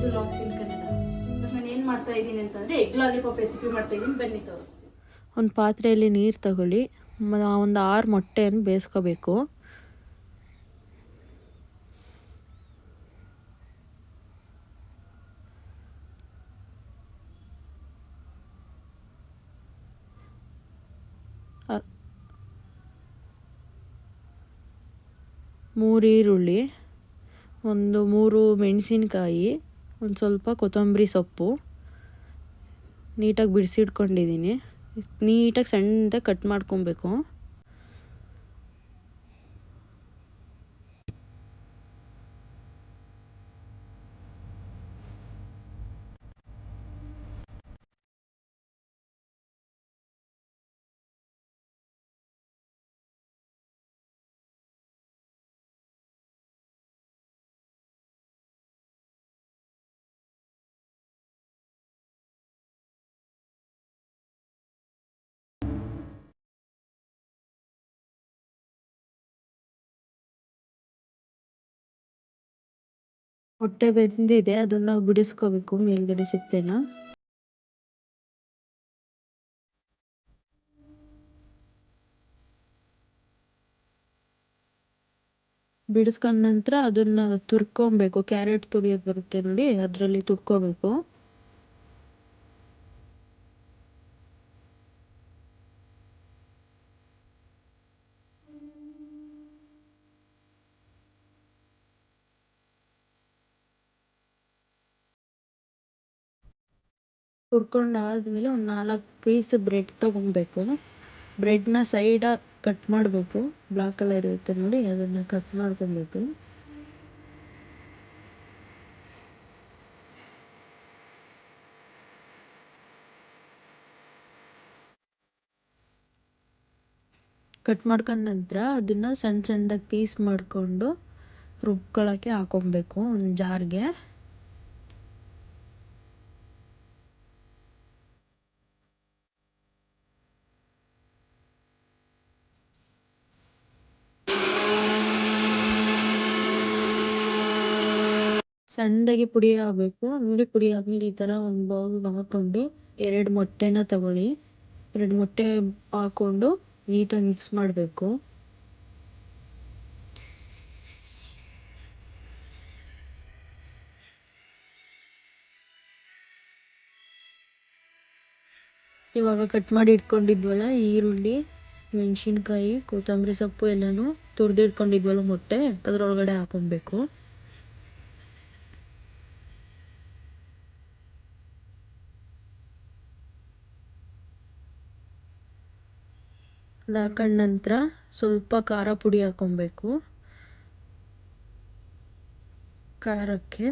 ಇದು ಲಾಗ್ಸ್ ಇನ್ ಕನ್ನಡ. ನಾನು ಏನು ಮಾಡ್ತಾ ಇದ್ದೀನಿ ಅಂತಂದರೆ ಎಗ್ ಲಾಲಿಪಾಪ್ ರೆಸಿಪಿ ಮಾಡ್ತಾ ಇದ್ದೀನಿ, ಬನ್ನಿ ತೋರಿಸ್ತೀನಿ. ಒಂದು ಪಾತ್ರೆಯಲ್ಲಿ ನೀರು ತಗೊಳ್ಳಿ, ಒಂದು 6 ಮೊಟ್ಟೆಯನ್ನು ಬೇಯಿಸ್ಕೋಬೇಕು. ಮೂರು ಈರುಳ್ಳಿ, ಒಂದು 3 ಮೆಣಸಿನ್ಕಾಯಿ, ಒಂದು ಸ್ವಲ್ಪ ಕೊತ್ತಂಬರಿ ಸೊಪ್ಪು ನೀಟಾಗಿ ಬಿಡಿಸಿಟ್ಕೊಂಡಿದ್ದೀನಿ. ನೀಟಾಗಿ ಸಣ್ಣದಾಗಿ ಕಟ್ ಮಾಡ್ಕೊಬೇಕು. ಮೊಟ್ಟೆ ಬೆಂದಿದೆ, ಅದನ್ನು ಬಿಡಿಸ್ಕೋಬೇಕು ಮೇಲ್ಗಡೆ ಸಿಪ್ಪೆನ. ಬಿಡಿಸ್ಕೊಂಡ ನಂತರ ಅದನ್ನ ತುರ್ಕೊಬೇಕು. ಕ್ಯಾರೆಟ್ ತುರಿಯೋದು ಬರುತ್ತೆ ನೋಡಿ, ಅದರಲ್ಲಿ ತುರ್ಕೋಬೇಕು. ತುರ್ಕೊಂಡಾದ್ಮೇಲೆ ಒಂದು 4 ಪೀಸ್ ಬ್ರೆಡ್ ತೊಗೊಬೇಕು. ಬ್ರೆಡ್ನ ಸೈಡಾಗಿ ಕಟ್ ಮಾಡಬೇಕು. ಬ್ಲಾಕ್ ಕಲರ್ ಇರುತ್ತೆ ನೋಡಿ, ಅದನ್ನು ಕಟ್ ಮಾಡ್ಕೊಬೇಕು. ಕಟ್ ಮಾಡ್ಕೊಂಡ ನಂತರ ಅದನ್ನು ಸಣ್ಣ ಸಣ್ಣದಾಗಿ ಪೀಸ್ ಮಾಡಿಕೊಂಡು ರುಬ್ಕೊಳ್ಳೋಕ್ಕೆ ಹಾಕೊಬೇಕು ಒಂದು ಜಾರ್ಗೆ. ಸಣ್ಣದಾಗಿ ಪುಡಿ ಆಗಬೇಕು. ಆಮೇಲೆ ಪುಡಿ ಆದ್ಮೇಲೆ ಈ ಥರ ಒಂದು ಬೌಲ್ ಹಾಕೊಂಡು 2 ಮೊಟ್ಟೆನ ತಗೊಳ್ಳಿ. 2 ಮೊಟ್ಟೆ ಹಾಕೊಂಡು ನೀಟಾಗಿ ಮಿಕ್ಸ್ ಮಾಡಬೇಕು. ಇವಾಗ ಕಟ್ ಮಾಡಿ ಇಟ್ಕೊಂಡಿದ್ವಲ್ಲ ಈರುಳ್ಳಿ, ಮೆಣಸಿನ್ಕಾಯಿ, ಕೊತ್ತಂಬರಿ ಸೊಪ್ಪು ಎಲ್ಲನೂ ತುರಿದಿಟ್ಕೊಂಡಿದ್ವಲ್ಲ ಮೊಟ್ಟೆ, ಅದರೊಳಗಡೆ ಹಾಕೊಬೇಕು. ಅದು ಹಾಕೊಂಡ ನಂತರ ಸ್ವಲ್ಪ ಖಾರ ಪುಡಿ ಹಾಕೊಬೇಕು ಖಾರಕ್ಕೆ.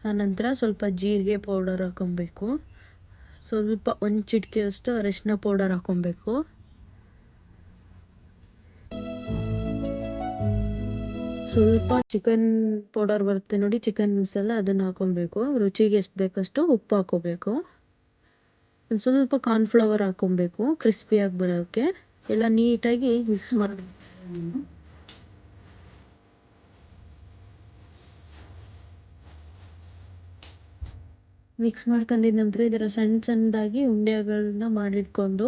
ಆನಂತರ ಸ್ವಲ್ಪ ಜೀರಿಗೆ ಪೌಡರ್ ಹಾಕೊಬೇಕು. ಸ್ವಲ್ಪ 1 ಚಿಟಿಕೆಯಷ್ಟು ಅರಿಶಿನ ಪೌಡರ್ ಹಾಕೊಬೇಕು. ಸ್ವಲ್ಪ ಚಿಕನ್ ಪೌಡರ್ ಬರುತ್ತೆ ನೋಡಿ, ಚಿಕನ್ ಮಸಾಲ, ಅದನ್ನು ಹಾಕೊಬೇಕು. ರುಚಿಗೆ ಎಷ್ಟು ಬೇಕಷ್ಟು ಉಪ್ಪು ಹಾಕೋಬೇಕು. ಒಂದು ಸ್ವಲ್ಪ ಕಾರ್ನ್ಫ್ಲವರ್ ಹಾಕೊಬೇಕು ಕ್ರಿಸ್ಪಿಯಾಗಿ ಬರೋಕ್ಕೆ. ಎಲ್ಲ ನೀಟಾಗಿ ಮಿಕ್ಸ್ ಮಾಡಬೇಕು. ಮಿಕ್ಸ್ ಮಾಡ್ಕೊಂಡಿದ ನಂತರ ಇದರ ಸಣ್ಣ ಸಣ್ಣದಾಗಿ ಉಂಡೆಗಳನ್ನ ಮಾಡಿಟ್ಕೊಂಡು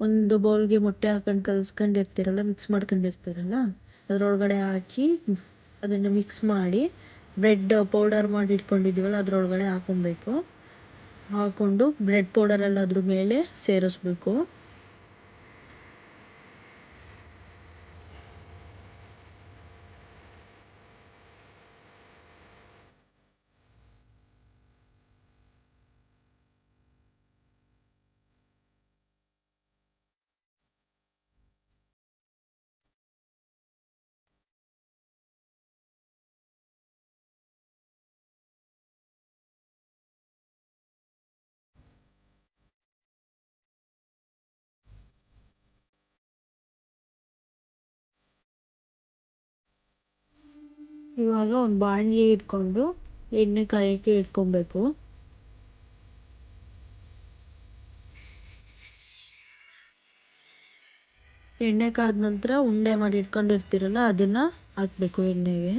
ಒಂದು ಬೌಲ್ಗೆ ಮೊಟ್ಟೆ ಹಾಕೊಂಡು ಕಲಿಸ್ಕೊಂಡಿರ್ತೀರಲ್ಲ, ಮಿಕ್ಸ್ ಮಾಡ್ಕೊಂಡಿರ್ತೀರಲ್ಲ, ಅದರೊಳಗಡೆ ಹಾಕಿ ಅದನ್ನು ಮಿಕ್ಸ್ ಮಾಡಿ ಬ್ರೆಡ್ ಪೌಡರ್ ಮಾಡಿ ಇಟ್ಕೊಂಡಿದ್ದೀವಲ್ಲ ಅದರೊಳಗಡೆ ಹಾಕೊಬೇಕು. ಹಾಕ್ಕೊಂಡು ಬ್ರೆಡ್ ಪೌಡರೆಲ್ಲ ಅದ್ರ ಮೇಲೆ ಸೇರಿಸ್ಬೇಕು. ಇವಾಗ ಒಂದು ಬಾಣಲಿ ಇಟ್ಕೊಂಡು ಎಣ್ಣೆ ಕಾಯೋಕ್ಕೆ ಇಟ್ಕೊಬೇಕು. ಎಣ್ಣೆ ಕಾದ ನಂತರ ಉಂಡೆ ಮಾಡಿ ಇಟ್ಕೊಂಡಿರ್ತೀರಲ್ಲ ಅದನ್ನು ಹಾಕಬೇಕು ಎಣ್ಣೆಗೆ.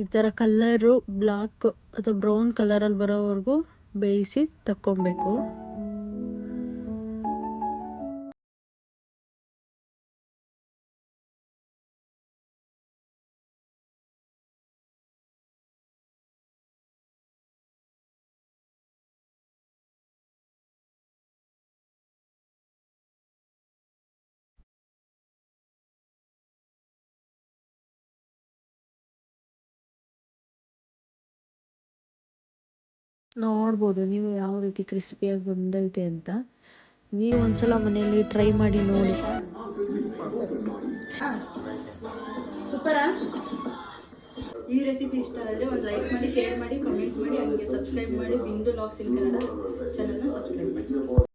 ಈ ಥರ ಕಲ್ಲರು ಬ್ಲಾಕ್ ಅಥವಾ ಬ್ರೌನ್ ಕಲರಲ್ಲಿ ಬರೋವರೆಗೂ ಬೇಯಿಸಿ ತಕ್ಕೊಬೇಕು. ನೋಡ್ಬೋದು ನೀವು ಯಾವ ರೀತಿ ಕ್ರಿಸ್ಪಿಯಾಗಿ ಬಂದೈತೆ ಅಂತ. ನೀವು ಒಂದ್ಸಲ ಮನೆಯಲ್ಲಿ ಟ್ರೈ ಮಾಡಿ ನೋಡಿ. ಸೂಪರಾ? ಈ ರೆಸಿಪಿ ಇಷ್ಟ ಆದರೆ ಒಂದು ಲೈಕ್ ಮಾಡಿ, ಶೇರ್ ಮಾಡಿ, ಕಮೆಂಟ್ ಮಾಡಿ, ಹಂಗೆ ಸಬ್ಸ್ಕ್ರೈಬ್ ಮಾಡಿ. ಬಿಂದು ವ್ಲಾಗ್ಸ್ ಇನ್ ಕನ್ನಡ ಚಾನಲ್ನ ಸಬ್ಸ್ಕ್ರೈಬ್ ಮಾಡಿ.